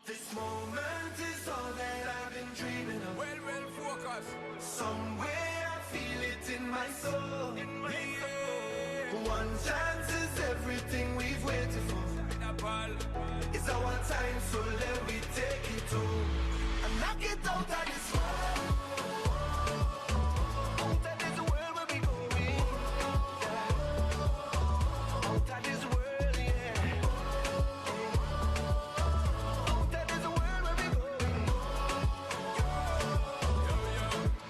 This moment is all that I've been dreaming of. Well, focus. Somewhere I feel it in my soul. One chance is everything we've waited for. It's our time, so let me take it home and knock it out of this world. Out of this world where we going. Out of this world, yeah. Out of this world where we going.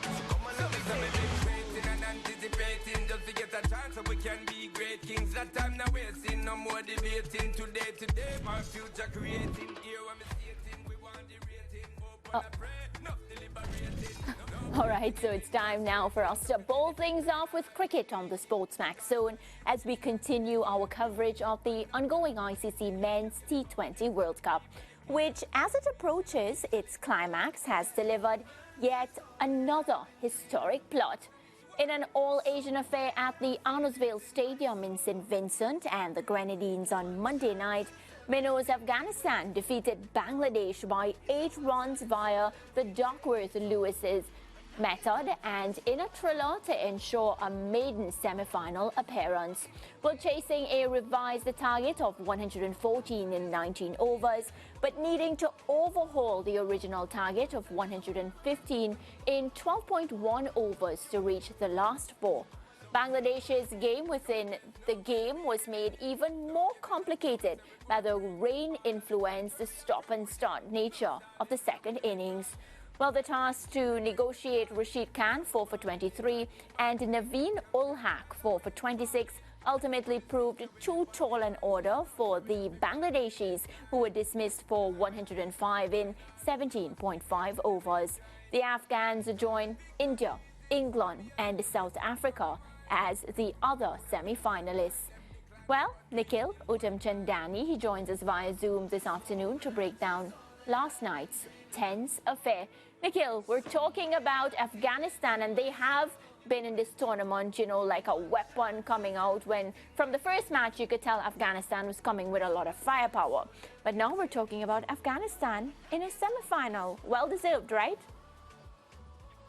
So come on, let me take it. Waiting and anticipating just to get a chance so we can be great kings. That time now wasting, no more debating. Today, my future creating. Here when we stating, we want the rating. Open a pray, not deliberating. All right, so it's time now for us to bowl things off with cricket on the SportsMax Zone as we continue our coverage of the ongoing ICC Men's T20 World Cup, which, as it approaches its climax, has delivered yet another historic plot. In an all-Asian affair at the Arnoldville Stadium in St. Vincent and the Grenadines on Monday night, Minnows Afghanistan defeated Bangladesh by 8 runs via the Duckworth-Lewis's method and in a thriller to ensure a maiden semi-final appearance. While chasing a revised target of 114 in 19 overs, but needing to overhaul the original target of 115 in 12.1 overs to reach the last 4. Bangladesh's game within the game was made even more complicated by the rain-influenced stop-and-start nature of the second innings. Well, the task to negotiate Rashid 4 for 23 and Naveen Ul Haq 4 for 26 ultimately proved too tall an order for the Bangladeshis, who were dismissed for 105 in 17.5 overs. The Afghans join India, England and South Africa as the other semi-finalists. Well, Nikhil Uttamchandani, he joins us via Zoom this afternoon to break down last night's tense affair. Nikhil, we're talking about Afghanistan, and they have been in this tournament, you know, like a weapon coming out when from the first match you could tell Afghanistan was coming with a lot of firepower. But now we're talking about Afghanistan in a semi-final. Well deserved, right?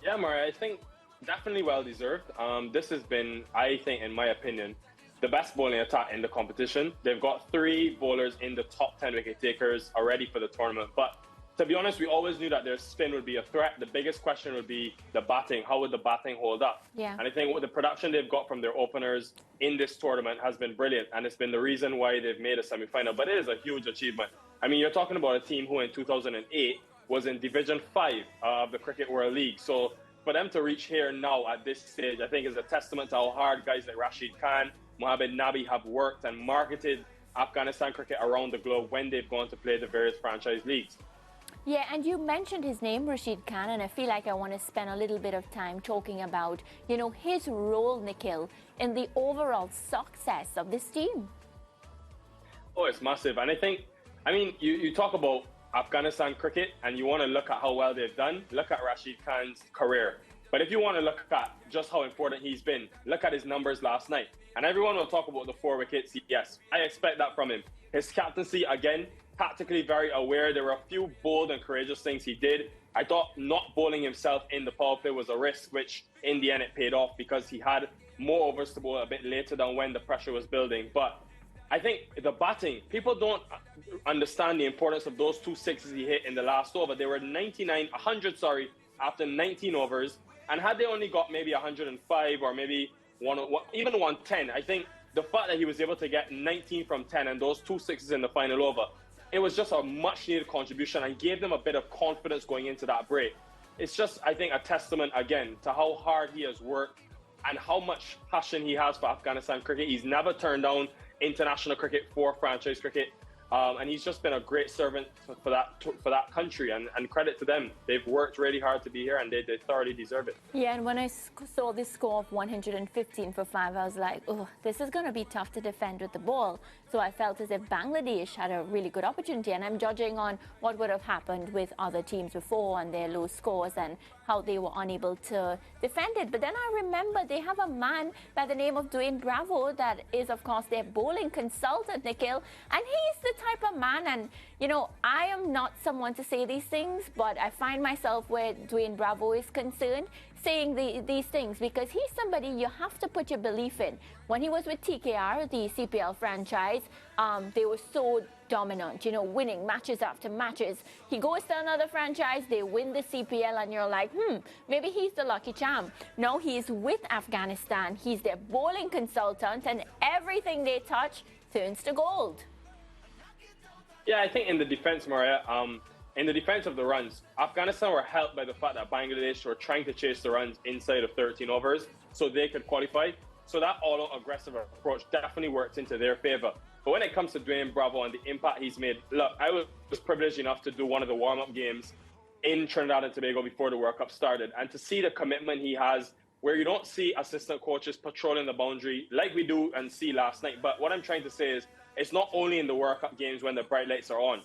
Yeah, Maria, I think definitely well deserved. This has been, I think, in my opinion, the best bowling attack in the competition. They've got 3 bowlers in the top 10 wicket takers already for the tournament. But to be honest, we always knew that their spin would be a threat. The biggest question would be the batting. How would the batting hold up? Yeah. And I think with the production they've got from their openers in this tournament has been brilliant. And it's been the reason why they've made a semi-final. But it is a huge achievement. I mean, you're talking about a team who in 2008 was in Division 5 of the Cricket World League. So for them to reach here now at this stage, I think is a testament to how hard guys like Rashid Khan, Mohammad Nabi have worked and marketed Afghanistan cricket around the globe when they've gone to play the various franchise leagues. Yeah, and you mentioned his name, Rashid Khan, and I feel like I want to spend a little bit of time talking about, you know, his role, Nikhil, in the overall success of this team. Oh, it's massive. And I think, I mean, you talk about Afghanistan cricket and you want to look at how well they've done, look at Rashid Khan's career. But if you want to look at just how important he's been, look at his numbers last night. And everyone will talk about the 4 wickets. Yes, I expect that from him. His captaincy, again, tactically very aware. There were a few bold and courageous things he did. I thought not bowling himself in the power play was a risk, which in the end it paid off because he had more overs to bowl a bit later than when the pressure was building. But I think the batting, people don't understand the importance of those 2 sixes he hit in the last over. They were 100, after 19 overs. And had they only got maybe 105 or maybe even 110, I think the fact that he was able to get 19 from 10 and those 2 sixes in the final over, it was just a much-needed contribution and gave them a bit of confidence going into that break. It's just, I think, a testament, again, to how hard he has worked and how much passion he has for Afghanistan cricket. He's never turned down international cricket for franchise cricket. And he's just been a great servant for that country, and credit to them. They've worked really hard to be here, and they thoroughly deserve it. Yeah, and when I saw this score of 115 for 5, I was like, oh, this is going to be tough to defend with the ball. So I felt as if Bangladesh had a really good opportunity, and I'm judging on what would have happened with other teams before and their low scores and how they were unable to defend it. But then I remember they have a man by the name of Dwayne Bravo that is, of course, their bowling consultant, Nikhil, and he's the type of man, and you know, I am not someone to say these things, but I find myself where Dwayne Bravo is concerned, saying these things, because he's somebody you have to put your belief in. When he was with TKR, the CPL franchise, they were so dominant, you know, winning matches after matches. He goes to another franchise, they win the CPL, and you're like, maybe he's the lucky charm. No, he's with Afghanistan. He's their bowling consultant, and everything they touch turns to gold. Yeah, I think in the defense, Maria, in the defense of the runs, Afghanistan were helped by the fact that Bangladesh were trying to chase the runs inside of 13 overs so they could qualify. So that all-out aggressive approach definitely worked into their favor. But when it comes to Dwayne Bravo and the impact he's made, look, I was privileged enough to do one of the warm-up games in Trinidad and Tobago before the World Cup started. And to see the commitment he has, where you don't see assistant coaches patrolling the boundary like we do and see last night. But what I'm trying to say is, it's not only in the World Cup games when the bright lights are on.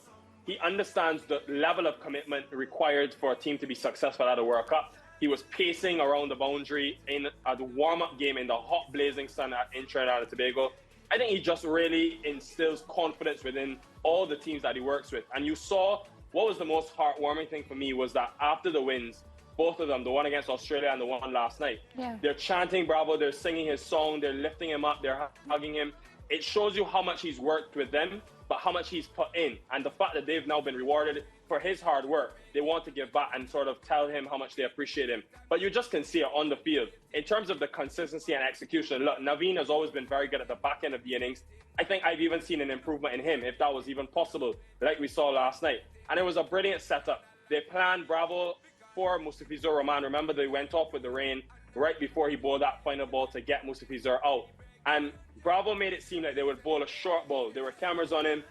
He understands the level of commitment required for a team to be successful at a World Cup. He was pacing around the boundary in the warm-up game in the hot blazing sun in Trinidad and Tobago. I think he just really instills confidence within all the teams that he works with. And you saw what was the most heartwarming thing for me was that after the wins, both of them, the one against Australia and the one last night, they're chanting Bravo, they're singing his song, they're lifting him up, they're hugging him. It shows you how much he's worked with them, but how much he's put in. And the fact that they've now been rewarded for his hard work, they want to give back and sort of tell him how much they appreciate him. But you just can see it on the field. In terms of the consistency and execution, look, Naveen has always been very good at the back end of the innings. I think I've even seen an improvement in him, if that was even possible, like we saw last night. And it was a brilliant setup. They planned Bravo for Mustafizur Rahman. Remember, they went off with the rain right before he bowled that final ball to get Mustafizur out. And Bravo made it seem like they would bowl a short ball. There were cameras on him.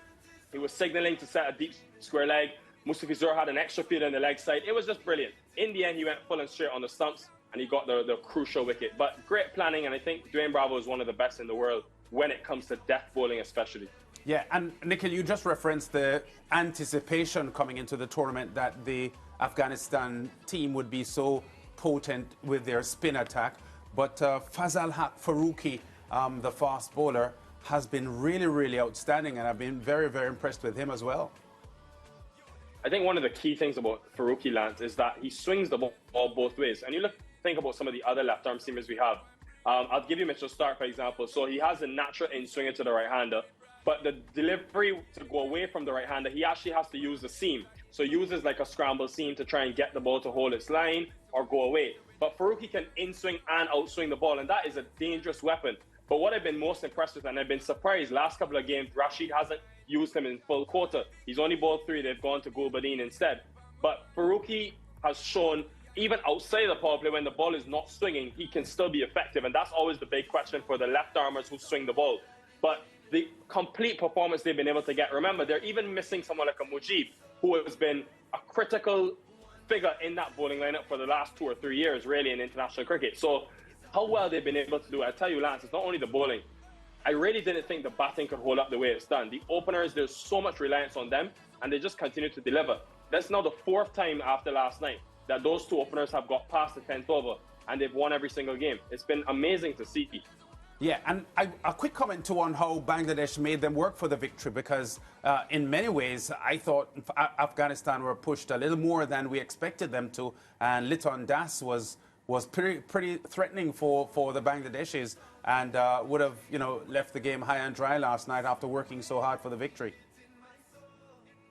He was signaling to set a deep square leg. Mustafizur had an extra field on the leg side. It was just brilliant. In the end, he went full and straight on the stumps, and he got the crucial wicket. But great planning, and I think Dwayne Bravo is one of the best in the world when it comes to death bowling especially. Yeah, and Nikhil, you just referenced the anticipation coming into the tournament that the Afghanistan team would be so potent with their spin attack. But Fazal Haq Farooqi, the fast bowler, has been really, really outstanding, and I've been very, very impressed with him as well. I think one of the key things about Farooqi, Lance, is that he swings the ball both ways. And you think about some of the other left-arm seamers we have. I'll give you Mitchell Stark, for example. So he has a natural in-swinger to the right-hander, but the delivery to go away from the right-hander, he actually has to use the seam. So he uses like a scramble seam to try and get the ball to hold its line or go away. But Farooqi can in-swing and out-swing the ball, and that is a dangerous weapon. But what I've been most impressed with, and I've been surprised, last couple of games, Rashid hasn't used him in full quota. He's only bowled 3. They've gone to Gulbadeen instead. But Farooqi has shown, even outside the power play, when the ball is not swinging, he can still be effective. And that's always the big question for the left-armers who swing the ball. But the complete performance they've been able to get, remember, they're even missing someone like a Mujib, who has been a critical figure in that bowling lineup for the last 2 or 3 years, really, in international cricket. So how well they've been able to do it, I tell you, Lance, it's not only the bowling. I really didn't think the batting could hold up the way it's done. The openers, there's so much reliance on them, and they just continue to deliver. That's now the 4th time after last night that those 2 openers have got past the 10th over, and they've won every single game. It's been amazing to see. Yeah, and a quick comment too on how Bangladesh made them work for the victory, because in many ways I thought Afghanistan were pushed a little more than we expected them to, and Liton Das was pretty threatening for the Bangladeshis, and would have, you know, left the game high and dry last night after working so hard for the victory.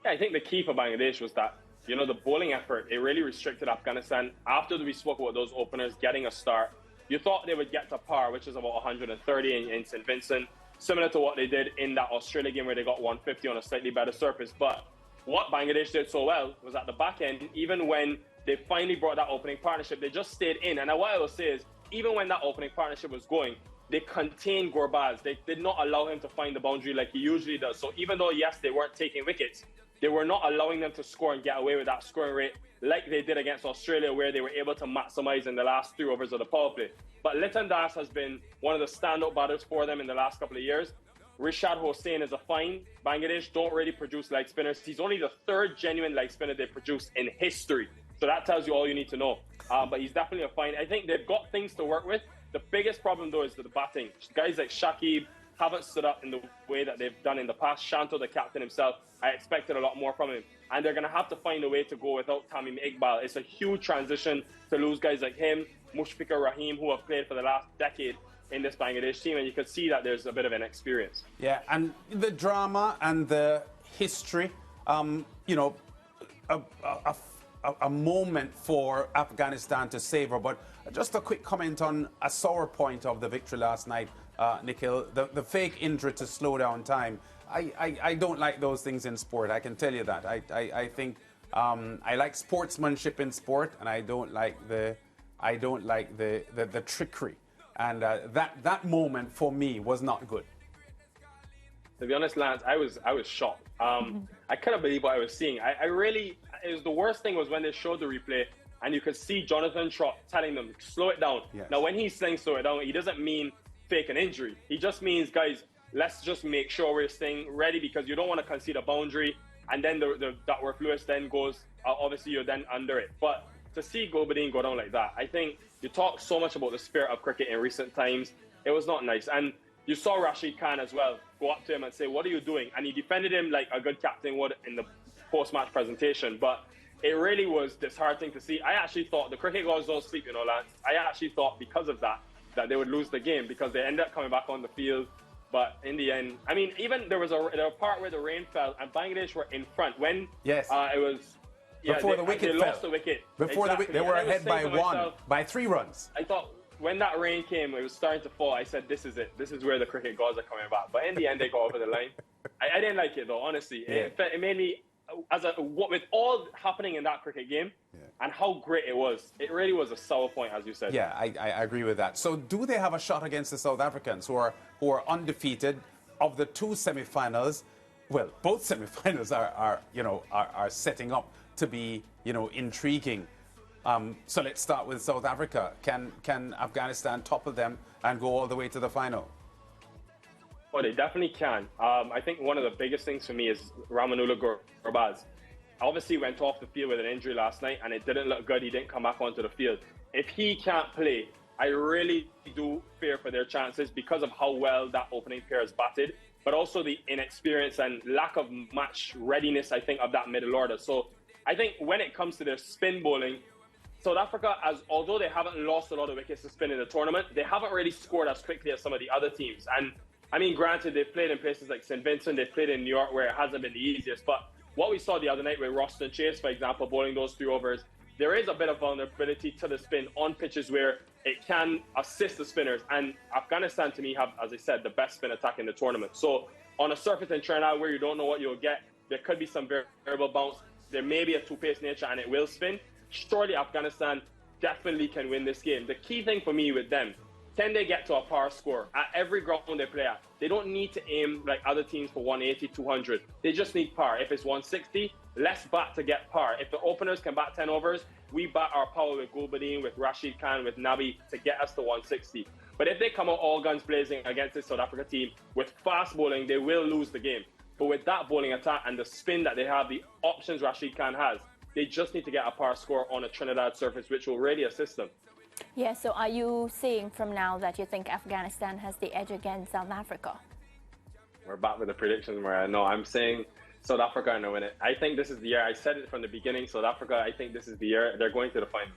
Yeah, I think the key for Bangladesh was that, you know, the bowling effort, it really restricted Afghanistan. After we spoke about those openers getting a start, you thought they would get to par, which is about 130 in St. Vincent, similar to what they did in that Australia game where they got 150 on a slightly better surface. But what Bangladesh did so well was at the back end, even when they finally brought that opening partnership, they just stayed in. And what I will say is, even when that opening partnership was going, they contained Gurbaz. They did not allow him to find the boundary like he usually does. So even though, yes, they weren't taking wickets, they were not allowing them to score and get away with that scoring rate like they did against Australia, where they were able to maximize in the last 3 overs of the power play. But Liton Das has been one of the standout batters for them in the last couple of years. Rashid Hossain is a find. Bangladesh don't really produce leg spinners. He's only the 3rd genuine leg spinner they produce in history. So that tells you all you need to know. But he's definitely a find. I think they've got things to work with. The biggest problem, though, is the batting. Guys like Shakib, haven't stood up in the way that they've done in the past. Shanto, the captain himself, I expected a lot more from him. And they're going to have to find a way to go without Tamim Iqbal. It's a huge transition to lose guys like him, Mushfiqur Rahim, who have played for the last decade in this Bangladesh team. And you could see that there's a bit of an experience. Yeah, and the drama and the history, you know, a moment for Afghanistan to savor. But just a quick comment on a sore point of the victory last night, Nikhil, the fake injury to slow down time. I don't like those things in sport. I can tell you that. I think I like sportsmanship in sport, and I don't like the trickery. And that moment for me was not good. To be honest, Lance, I was shocked. I couldn't believe what I was seeing. It was the worst thing was when they showed the replay and you could see Jonathan Trott telling them, slow it down. Yes. Now, when he's saying slow it down, he doesn't mean fake an injury. He just means, guys, let's just make sure we're staying ready because you don't want to concede a boundary. And then the Duckworth Lewis then goes, obviously you're then under it. But to see Gulbadin go down like that, I think you talk so much about the spirit of cricket in recent times. It was not nice. And you saw Rashid Khan as well go up to him and say, what are you doing? And he defended him like a good captain would in the post-match presentation. But it really was disheartening to see. I actually thought the cricket gods don't sleep, you know, Lance. I actually thought because of that they would lose the game because they ended up coming back on the field. But in the end, I mean, even there was a part where the rain fell and Bangladesh were in front when yes. It was before the wicket they fell. lost the wicket. Before exactly. they were ahead by 3 runs. I thought when that rain came, it was starting to fall. I said, this is it. This is where the cricket gods are coming back. But in the end, they got over the line. I didn't like it, though, honestly. Yeah. It made me, with all happening in that cricket game and how great it was, it really was a sour point, as you said. Yeah, I agree with that. So do they have a shot against the South Africans who are undefeated of the 2 semi-finals? Well, both semi-finals are setting up to be, intriguing. So let's start with South Africa. Can Afghanistan topple them and go all the way to the final? Oh, they definitely can. I think one of the biggest things for me is Ramanullah Gurbaz. Obviously went off the field with an injury last night and it didn't look good. He didn't come back onto the field. If he can't play, I really do fear for their chances because of how well that opening pair has batted, but also the inexperience and lack of match readiness, I think, of that middle order. So I think when it comes to their spin bowling, South Africa, although they haven't lost a lot of wickets to spin in the tournament, they haven't really scored as quickly as some of the other teams. And I mean, granted, they've played in places like St. Vincent, they've played in New York where it hasn't been the easiest. But what we saw the other night with Roston Chase, for example, bowling those 3 overs, there is a bit of vulnerability to the spin on pitches where it can assist the spinners. And Afghanistan, to me, have, as I said, the best spin attack in the tournament. So on a surface in Trinidad where you don't know what you'll get, there could be some variable bounce. There may be a two-pace nature and it will spin. Surely Afghanistan definitely can win this game. The key thing for me with them, can they get to a par score at every ground they play at? They don't need to aim like other teams for 180, 200. They just need par. If it's 160, let's bat to get par. If the openers can bat 10 overs, we bat our power with Gulbadin, with Rashid Khan, with Nabi to get us to 160. But if they come out all guns blazing against this South Africa team with fast bowling, they will lose the game. But with that bowling attack and the spin that they have, the options Rashid Khan has, they just need to get a par score on a Trinidad surface, which will really assist them. Yeah, so are you saying from now that you think Afghanistan has the edge against South Africa? We're back with the predictions, Maria. No, I'm saying South Africa are going to win it. I think this is the year. I said it from the beginning. South Africa, I think this is the year. They're going to the final.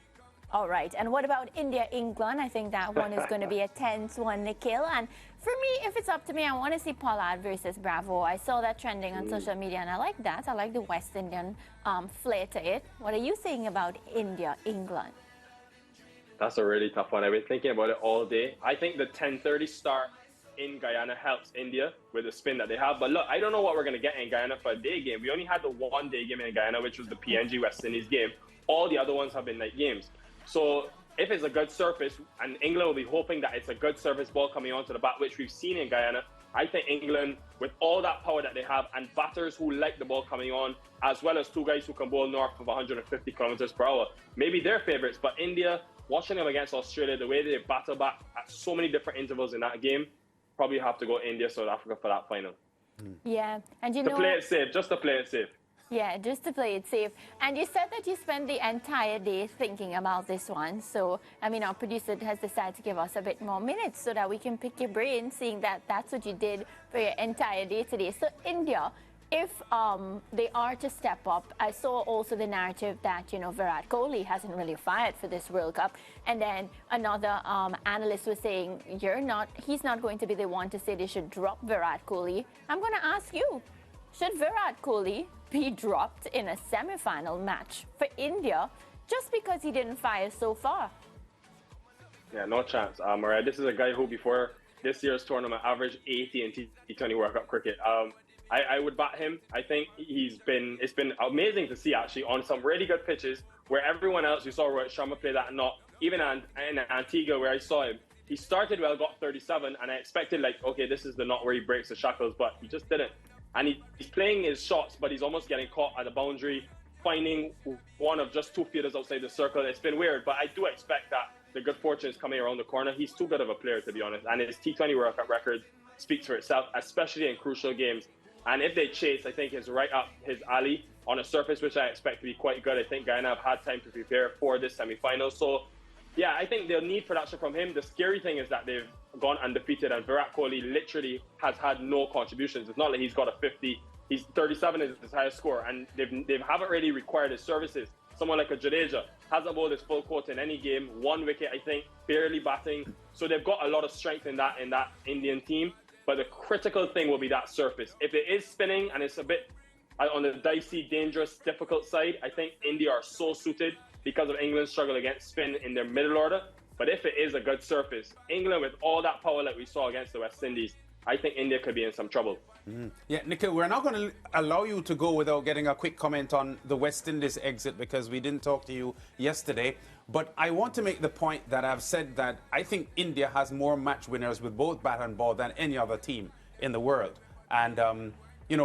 All right. And what about India, England? I think that one is going to be a tense one, Nikhil. And for me, if it's up to me, I want to see Pollard versus Bravo. I saw that trending on social media, and I like that. I like the West Indian flair to it. What are you saying about India, England? That's a really tough one. I've been thinking about it all day. I think the 10:30 start in Guyana helps India with the spin that they have. But look, I don't know what we're going to get in Guyana for a day game. We only had the 1 day game in Guyana, which was the PNG West Indies game. All the other ones have been night games. So if it's a good surface, and England will be hoping that it's a good surface ball coming onto the bat, which we've seen in Guyana, I think England, with all that power that they have and batters who like the ball coming on, as well as 2 guys who can bowl north of 150 kilometers per hour, maybe they're favorites. But India, watching them against Australia, the way they battle back at so many different intervals in that game, probably have to go India, South Africa for that final. Yeah, and to play it safe, just to play it safe. Yeah, just to play it safe. And you said that you spent the entire day thinking about this one. So, I mean, our producer has decided to give us a bit more minutes so that we can pick your brain, seeing that that's what you did for your entire day today. So, India, if they are to step up, I saw also the narrative that, Virat Kohli hasn't really fired for this World Cup. And then another analyst was saying, he's not going to be the one to say they should drop Virat Kohli. I'm going to ask you, should Virat Kohli be dropped in a semi-final match for India just because he didn't fire so far? Yeah, no chance. Mariah, this is a guy who before this year's tournament averaged 80 in T20 World Cup cricket. I would bat him. I think it's been amazing to see actually on some really good pitches where everyone else, you saw Rohit Sharma play that knot, even in Antigua where I saw him, he started well, got 37, and I expected okay, this is the knot where he breaks the shackles, but he just didn't. And he's playing his shots, but he's almost getting caught at the boundary, finding one of just 2 fielders outside the circle. It's been weird, but I do expect that the good fortune is coming around the corner. He's too good of a player, to be honest. And his T20 World Cup record speaks for itself, especially in crucial games. And if they chase, I think it's right up his alley on a surface, which I expect to be quite good. I think Guyana have had time to prepare for this semi-final. So, yeah, I think they'll need production from him. The scary thing is that they've gone undefeated, and Virat Kohli literally has had no contributions. It's not like he's got a 50. He's 37 is his highest score, and they haven't really required his services. Someone like a Jadeja hasn't bowled his full quota in any game. 1 wicket, I think, barely batting. So they've got a lot of strength in that Indian team. But the critical thing will be that surface. If it is spinning and it's a bit on the dicey, dangerous, difficult side, I think India are so suited because of England's struggle against spin in their middle order. But if it is a good surface, England with all that power that we saw against the West Indies, I think India could be in some trouble. Yeah, Nikhil, we're not going to allow you to go without getting a quick comment on the West Indies exit because we didn't talk to you yesterday. But I want to make the point that I've said that I think India has more match winners with both bat and ball than any other team in the world. And,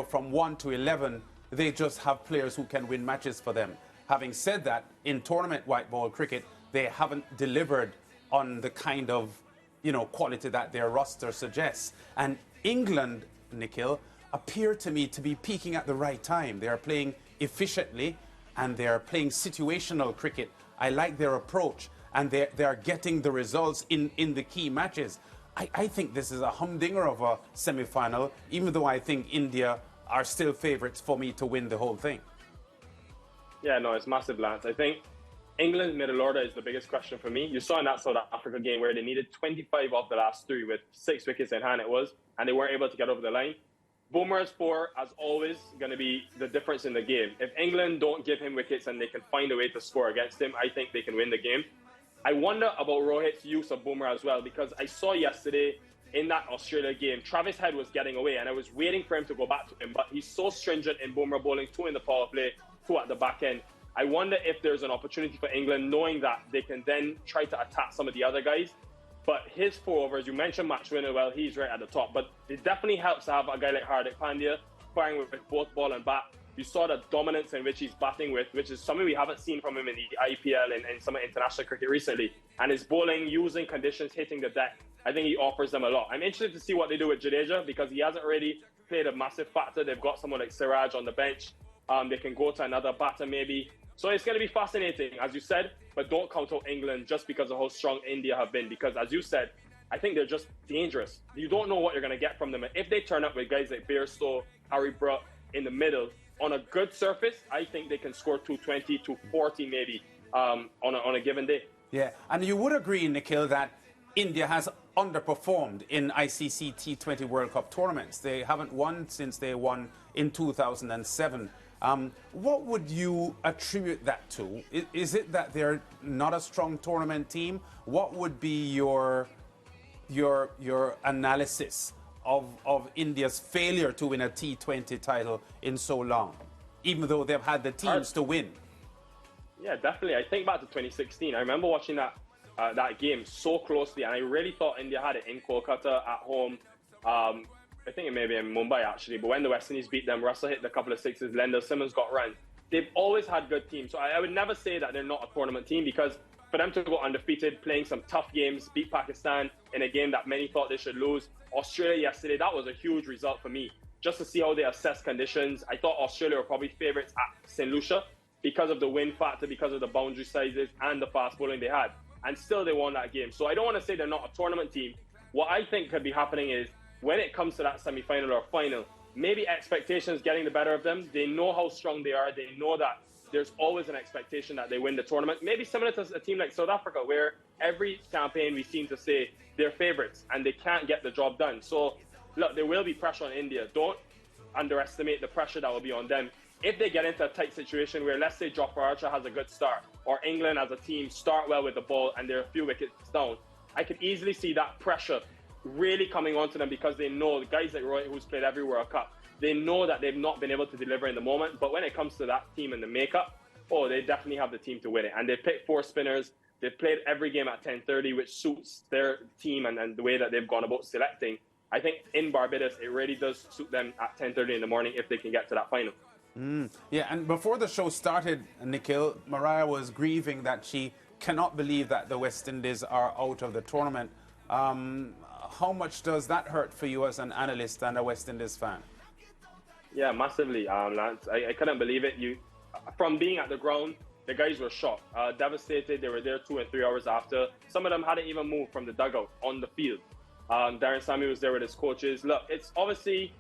from 1 to 11, they just have players who can win matches for them. Having said that, in tournament white ball cricket, they haven't delivered on the kind of, quality that their roster suggests. And England, Nikhil, appear to me to be peaking at the right time. They are playing efficiently and they are playing situational cricket. I like their approach, and they are getting the results in the key matches. I think this is a humdinger of a semi-final, even though I think India are still favourites for me to win the whole thing. Yeah, no, it's massive, Lance. I think England's middle order is the biggest question for me. You saw in that South Africa game where they needed 25 off the last 3 with 6 wickets in hand and they weren't able to get over the line. Bumrah's 4, as always, going to be the difference in the game. If England don't give him wickets and they can find a way to score against him, I think they can win the game. I wonder about Rohit's use of Bumrah as well, because I saw yesterday in that Australia game, Travis Head was getting away and I was waiting for him to go back to him, but he's so stringent in Bumrah bowling 2 in the power play, 2 at the back end. I wonder if there's an opportunity for England, knowing that they can then try to attack some of the other guys. But his 4 overs, you mentioned match winner, well, he's right at the top. But it definitely helps to have a guy like Hardik Pandya firing with both ball and bat. You saw the dominance in which he's batting with, which is something we haven't seen from him in the IPL and some international cricket recently. And his bowling, using conditions, hitting the deck, I think he offers them a lot. I'm interested to see what they do with Jadeja because he hasn't really played a massive factor. They've got someone like Siraj on the bench. They can go to another batter maybe. So it's going to be fascinating, as you said, but don't count out England just because of how strong India have been. Because as you said, I think they're just dangerous. You don't know what you're going to get from them. And if they turn up with guys like Bairstow, Harry Brook in the middle, on a good surface, I think they can score 220, 240 maybe on a given day. Yeah, and you would agree, Nikhil, that India has underperformed in ICC T20 World Cup tournaments. They haven't won since they won in 2007. What would you attribute that to? Is it that they're not a strong tournament team? What would be your analysis of India's failure to win a T20 title in so long, even though they've had the teams to win? Yeah, definitely. I think back to 2016. I remember watching that game so closely, and I really thought India had it in Kolkata at home. I think it may be in Mumbai, actually. But when the West Indies beat them, Russell hit a couple of sixes, Lendl Simmons got run. They've always had good teams. So I would never say that they're not a tournament team, because for them to go undefeated, playing some tough games, beat Pakistan in a game that many thought they should lose, Australia yesterday, that was a huge result for me. just to see how they assess conditions. I thought Australia were probably favourites at St. Lucia because of the wind factor, because of the boundary sizes and the fast bowling they had. And still they won that game. So I don't want to say they're not a tournament team. What I think could be happening is when it comes to that semi-final or final, maybe expectations getting the better of them. They know how strong they are. They know that there's always an expectation that they win the tournament. Maybe similar to a team like South Africa, where every campaign we seem to say they're favourites and they can't get the job done. So, look, there will be pressure on India. Don't underestimate the pressure that will be on them. If they get into a tight situation where, let's say, Jofra Archer has a good start, or England as a team start well with the ball and they're a few wickets down, I could easily see that pressure really coming onto them because they know, the guys like Roy, who's played every World Cup, they know that they've not been able to deliver in the moment. But when it comes to that team and the makeup, they definitely have the team to win it. And they picked 4 spinners. They've played every game at 10:30, which suits their team and the way that they've gone about selecting. I think in Barbados, it really does suit them at 10:30 in the morning if they can get to that final. Yeah, and before the show started, Nikhil, Mariah was grieving that she cannot believe that the West Indies are out of the tournament. How much does that hurt for you as an analyst and a West Indies fan? Yeah, massively, Lance. I couldn't believe it. From being at the ground, the guys were shocked, devastated. They were there 2 and 3 hours after. Some of them hadn't even moved from the dugout on the field. Darren Sammy was there with his coaches. Look, it's obviously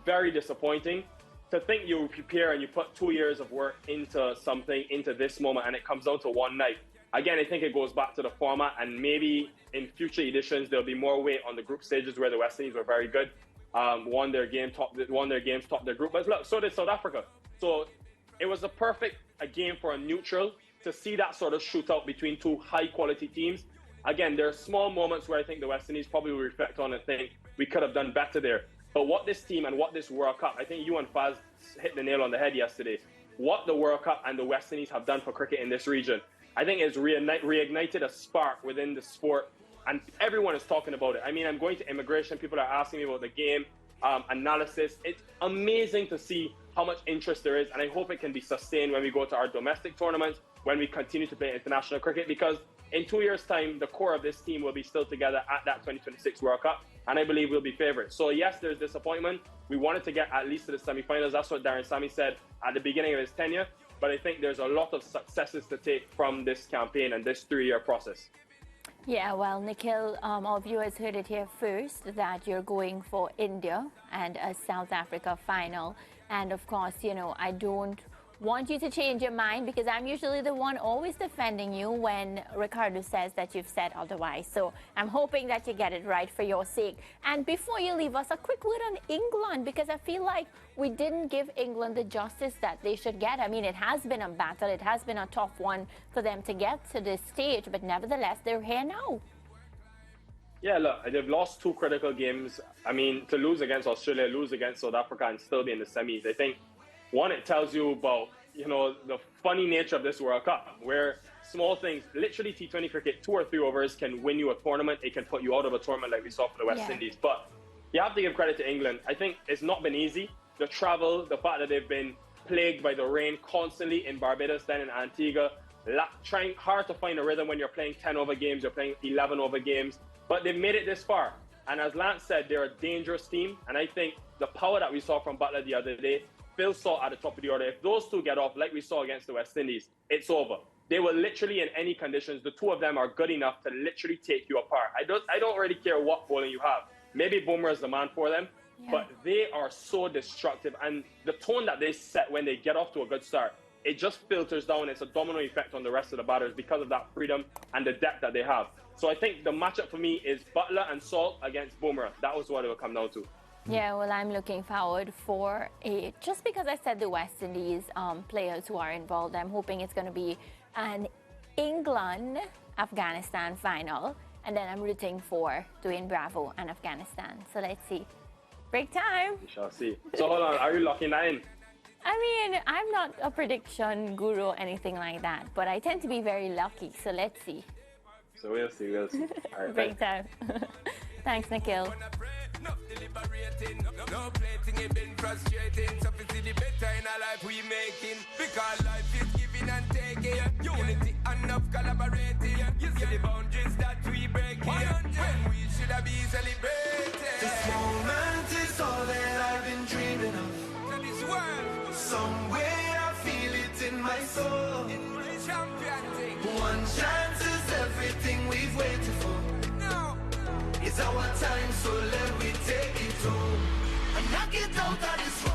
very disappointing to think you prepare and you put 2 years of work into something, into this moment, and it comes down to one night. Again, I think it goes back to the format, and maybe in future editions, there'll be more weight on the group stages where the West Indies were very good. Won their games, topped their group. But look, so did South Africa. So it was a game for a neutral to see that sort of shootout between 2 high-quality teams. Again, there are small moments where I think the West Indies probably will reflect on and think we could have done better there. But what this team and what this World Cup, I think you and Faz hit the nail on the head yesterday. What the World Cup and the West Indies have done for cricket in this region, I think it's reignited a spark within the sport, and everyone is talking about it. I mean, I'm going to immigration, people are asking me about the game, analysis. It's amazing to see how much interest there is, and I hope it can be sustained when we go to our domestic tournaments, when we continue to play international cricket, because in 2 years' time, the core of this team will be still together at that 2026 World Cup, and I believe we'll be favourites. So yes, there's disappointment. We wanted to get at least to the semi-finals. That's what Darren Sammy said at the beginning of his tenure. But I think there's a lot of successes to take from this campaign and this 3-year process. Yeah, well, Nikhil, our viewers heard it here first that you're going for India and a South Africa final. And of course, I don't want you to change your mind because I'm usually the one always defending you when Ricardo says that you've said otherwise. So I'm hoping that you get it right for your sake. And before you leave us, a quick word on England, because I feel like we didn't give England the justice that they should get. I mean, it has been a battle. It has been a tough one for them to get to this stage, but nevertheless, they're here now. Yeah, look, they've lost 2 critical games. I mean, to lose against Australia, lose against South Africa, and still be in the semis, I think, one, it tells you about, the funny nature of this World Cup, where small things, literally T20 cricket, 2 or 3 overs can win you a tournament. It can put you out of a tournament like we saw for the West Indies. But you have to give credit to England. I think it's not been easy. The travel, the fact that they've been plagued by the rain constantly in Barbados, then in Antigua, trying hard to find a rhythm when you're playing 10-over games, you're playing 11-over games. But they've made it this far. And as Lance said, they're a dangerous team. And I think the power that we saw from Butler the other day, Phil saw at the top of the order. If those 2 get off, like we saw against the West Indies, it's over. They will literally, in any conditions, the 2 of them are good enough to literally take you apart. I don't really care what bowling you have. Maybe Bumrah is the man for them, but they are so destructive. And the tone that they set when they get off to a good start, it just filters down. It's a domino effect on the rest of the batters because of that freedom and the depth that they have. So I think the matchup for me is Butler and Salt against Bumrah. That was what it will come down to. Yeah, well, I'm looking forward for just because I said the West Indies players who are involved, I'm hoping it's going to be an England-Afghanistan final. And then I'm rooting for Dwayne Bravo and Afghanistan. So let's see. Break time. We shall see. So hold on, are you locking that in? I mean, I'm not a prediction guru or anything like that, but I tend to be very lucky. So let's see. So we'll see. All right, break time. Thanks, Nikhil. No deliberating, no plating, it been frustrating. So we see the better in our life we making. Because life is giving and taking. Unity enough collaborating. You see the boundaries that we break here. When we should have been celebrating. This moment is all that I've been dreaming. my soul. Champion thing. One chance is everything we've waited for. No. It's our time, so let me take it home and knock it out of this